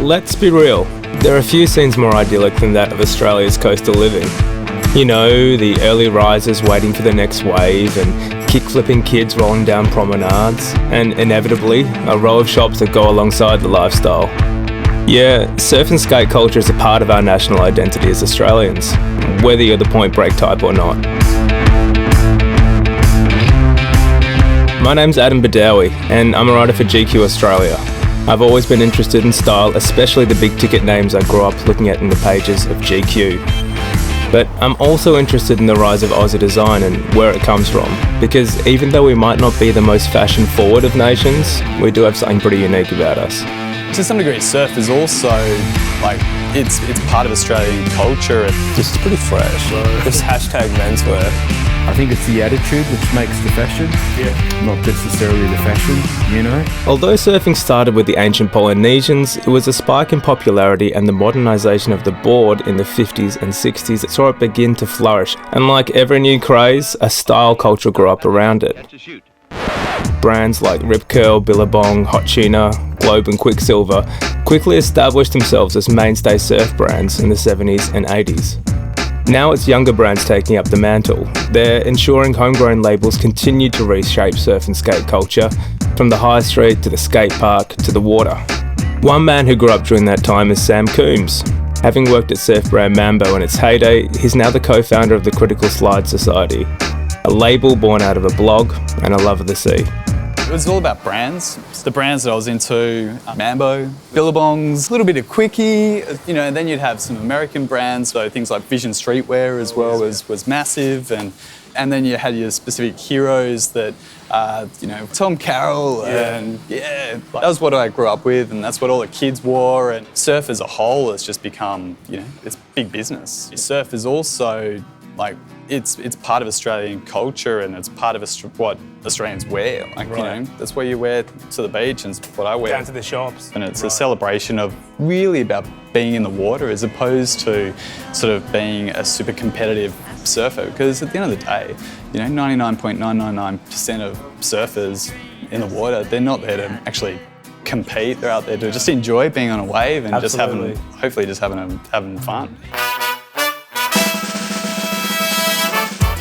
let's be real, there are few scenes more idyllic than that of Australia's coastal living. You know, the early risers waiting for the next wave and kick-flipping kids rolling down promenades, and inevitably, a row of shops that go alongside the lifestyle. Yeah, surf and skate culture is a part of our national identity as Australians, whether you're the point break type or not. My name's Adam Badawi, and I'm a writer for GQ Australia. I've always been interested in style, especially the big ticket names I grew up looking at in the pages of GQ. But I'm also interested in the rise of Aussie design and where it comes from, because even though we might not be the most fashion forward of nations, we do have something pretty unique about us. To some degree, surf is also it's part of Australian culture. Just pretty fresh. Just hashtag menswear. I think it's the attitude which makes the fashion, not necessarily the fashion, you know. Although surfing started with the ancient Polynesians, it was a spike in popularity and the modernisation of the board in the 50s and 60s that saw it begin to flourish. And like every new craze, a style culture grew up around it. Brands like Rip Curl, Billabong, Hot Tuna, Globe and Quicksilver quickly established themselves as mainstay surf brands in the 70s and 80s. Now it's younger brands taking up the mantle. They're ensuring homegrown labels continue to reshape surf and skate culture, from the high street to the skate park to the water. One man who grew up during that time is Sam Coombs. Having worked at surf brand Mambo in its heyday, he's now the co-founder of the Critical Slide Society, a label born out of a blog and a love of the sea. It was all about brands. It's the brands that I was into, Mambo, Billabongs, a little bit of Quickie, and then you'd have some American brands, so things like Vision Streetwear as well was massive, and then you had your specific heroes that, Tom Carroll, and that was what I grew up with, and that's what all the kids wore, and surf as a whole has just become, it's big business. Surf is also it's part of Australian culture, and it's part of what Australians wear. That's what you wear to the beach, and it's what I wear. Down to the shops. And it's a celebration of really about being in the water as opposed to sort of being a super competitive surfer. Because at the end of the day, 99.999% of surfers in the water, they're not there to actually compete. They're out there to just enjoy being on a wave and hopefully just having fun.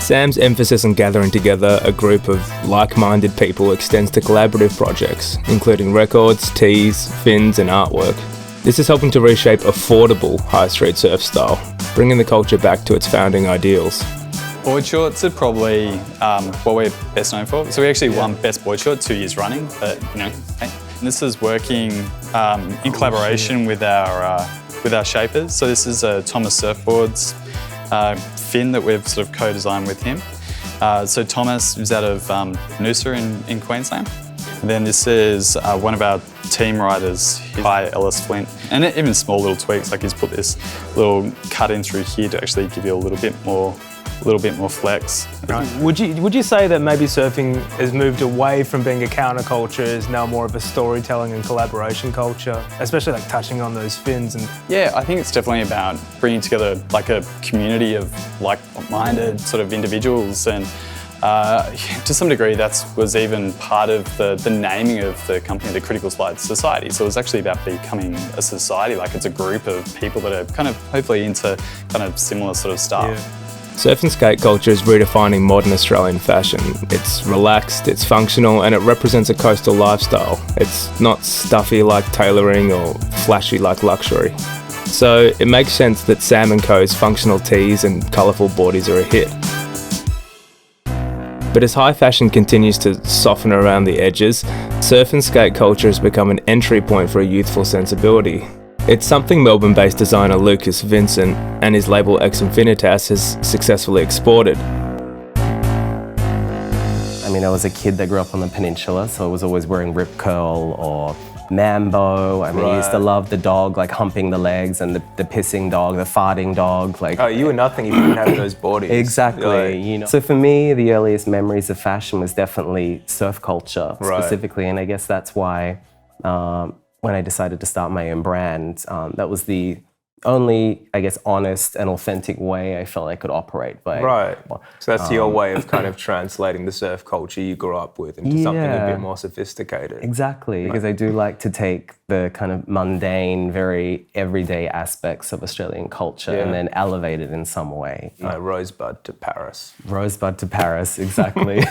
Sam's emphasis on gathering together a group of like-minded people extends to collaborative projects, including records, tees, fins and artwork. This is helping to reshape affordable high street surf style, bringing the culture back to its founding ideals. Board shorts are probably what we're best known for. So we actually won Best Board Short 2 years running, but hey. This is working in collaboration with our shapers. So this is Thomas Surfboards fin that we've sort of co-designed with him. So Thomas is out of Noosa in Queensland. And then this is one of our team riders by Ellis Flint. And even small little tweaks, like he's put this little cut in through here to actually give you a little bit more flex. Right. Would you say that maybe surfing has moved away from being a counterculture, is now more of a storytelling and collaboration culture, especially touching on those fins? And yeah, I think it's definitely about bringing together a community of like-minded sort of individuals, and to some degree that was even part of the naming of the company, the Critical Slide Society. So it was actually about becoming a society, it's a group of people that are kind of hopefully into kind of similar sort of stuff. Yeah. Surf and skate culture is redefining modern Australian fashion. It's relaxed, it's functional, and it represents a coastal lifestyle. It's not stuffy like tailoring or flashy like luxury. So it makes sense that Sam & Co.'s functional tees and colourful boardies are a hit. But as high fashion continues to soften around the edges, surf and skate culture has become an entry point for a youthful sensibility. It's something Melbourne-based designer Lucas Vincent and his label Ex Infinitas has successfully exported. I was a kid that grew up on the peninsula, so I was always wearing Rip Curl or Mambo. I used to love the dog, humping the legs, and the pissing dog, the farting dog. Oh, you were nothing if you didn't have those bodies. Exactly. So for me, the earliest memories of fashion was definitely surf culture specifically, and I guess that's why when I decided to start my own brand, that was the only, I guess, honest and authentic way I felt I could operate by. Right. So that's your way of kind of translating the surf culture you grew up with into something a bit more sophisticated. Exactly, because I do like to take the kind of mundane, very everyday aspects of Australian culture and then elevate it in some way. Rosebud to Paris. Rosebud to Paris, exactly.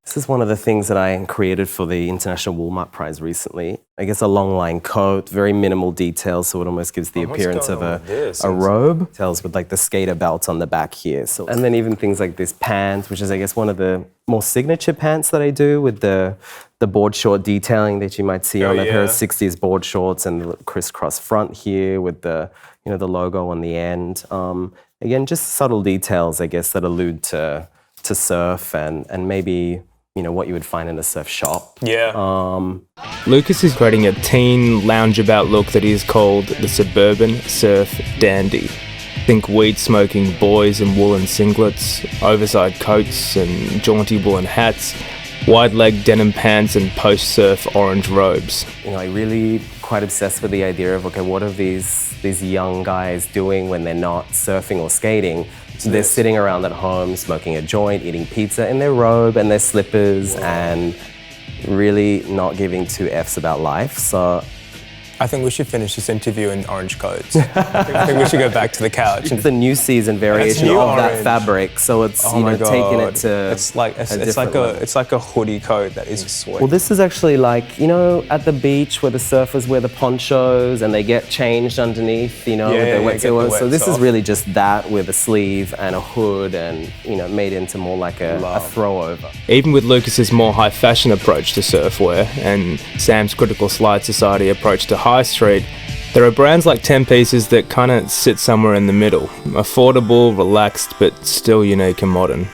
This is one of the things that I created for the International Walmart Prize recently. I guess a long line coat, very minimal details, so it almost gives the appearance of a robe. Tells with like the skater belt on the back here. So, and then even things like this pant, which is I guess one of the more signature pants that I do with the board short detailing that you might see on a pair of 60s board shorts and the crisscross front here with the the logo on the end. Again, just subtle details, I guess, that allude to surf and maybe what you would find in a surf shop. Lucas is creating a teen loungeabout look that he's called the suburban surf dandy. Think weed-smoking boys in woolen singlets, oversized coats and jaunty woolen hats, wide-leg denim pants and post-surf orange robes. I really quite obsessed with the idea of, okay, what are these young guys doing when they're not surfing or skating? So they're sitting around at home, smoking a joint, eating pizza in their robe and their slippers and really not giving two Fs about life. So I think we should finish this interview in orange coats. I think we should go back to the couch. It's a new season variation of that fabric, so it's taking it to it's like a hoodie coat that is sweet. Well, this is actually like at the beach where the surfers wear the ponchos and they get changed underneath, with their wetsuit. So this is really just that with a sleeve and a hood and made into more like a throwover. Even with Lucas's more high fashion approach to surfwear and Sam's critical slide society approach to high street, there are brands like 10 Pieces that kind of sit somewhere in the middle, affordable, relaxed, but still unique and modern.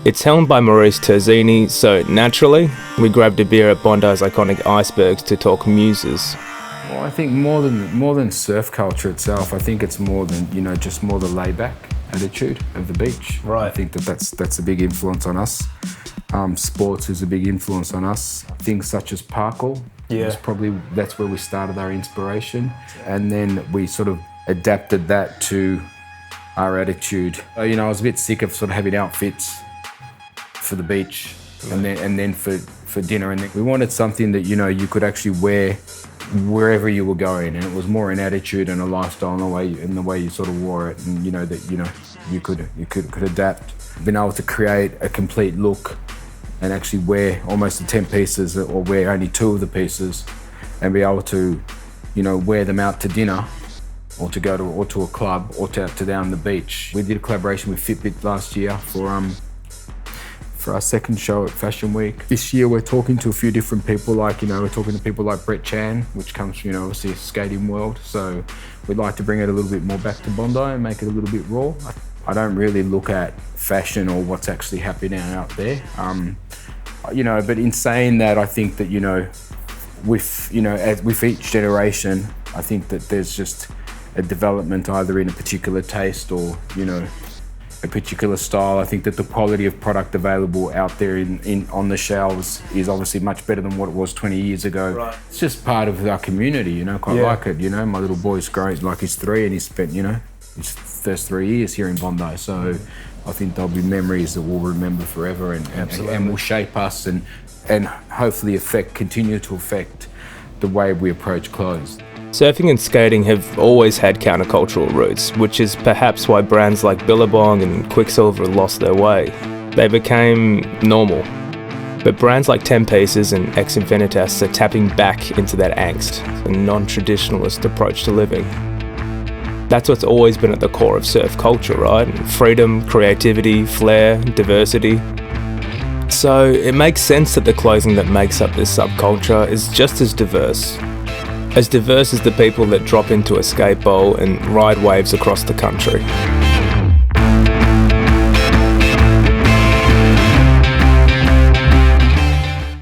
It's helmed by Maurice Terzini, so naturally, we grabbed a beer at Bondi's iconic Icebergs to talk muses. Well, I think more than surf culture itself, I think it's more than just more the laid-back attitude of the beach. Right. I think that's a big influence on us. Sports is a big influence on us. Things such as parkour. That's where we started our inspiration, and then we sort of adapted that to our attitude. I was a bit sick of sort of having outfits for the beach and then for dinner, and we wanted something that you could actually wear wherever you were going, and it was more an attitude and a lifestyle in the way you sort of wore it, and you could adapt. Being able to create a complete look and actually wear almost the 10 pieces or wear only 2 of the pieces and be able to, wear them out to dinner or to go to a club or to down the beach. We did a collaboration with Fitbit last year for our second show at Fashion Week. This year we're talking to a few different people, we're talking to people like Brett Chan, which comes from, obviously a skating world. So we'd like to bring it a little bit more back to Bondi and make it a little bit raw. I don't really look at fashion or what's actually happening out there. But in saying that, I think that, with each generation, I think that there's just a development either in a particular taste or, a particular style. I think that the quality of product available out there on the shelves is obviously much better than what it was 20 years ago. Right. It's just part of our community, quite like it. My little boy's great, like he's 3 and he's spent, his first 3 years here in Bondi. So I think there'll be memories that we'll remember forever and will shape us and hopefully continue to affect the way we approach clothes. Surfing and skating have always had countercultural roots, which is perhaps why brands like Billabong and Quiksilver lost their way. They became normal. But brands like 10 Pieces and Ex Infinitas are tapping back into that angst, a non-traditionalist approach to living. That's what's always been at the core of surf culture, right? Freedom, creativity, flair, diversity. So it makes sense that the clothing that makes up this subculture is just as diverse as the people that drop into a skate bowl and ride waves across the country.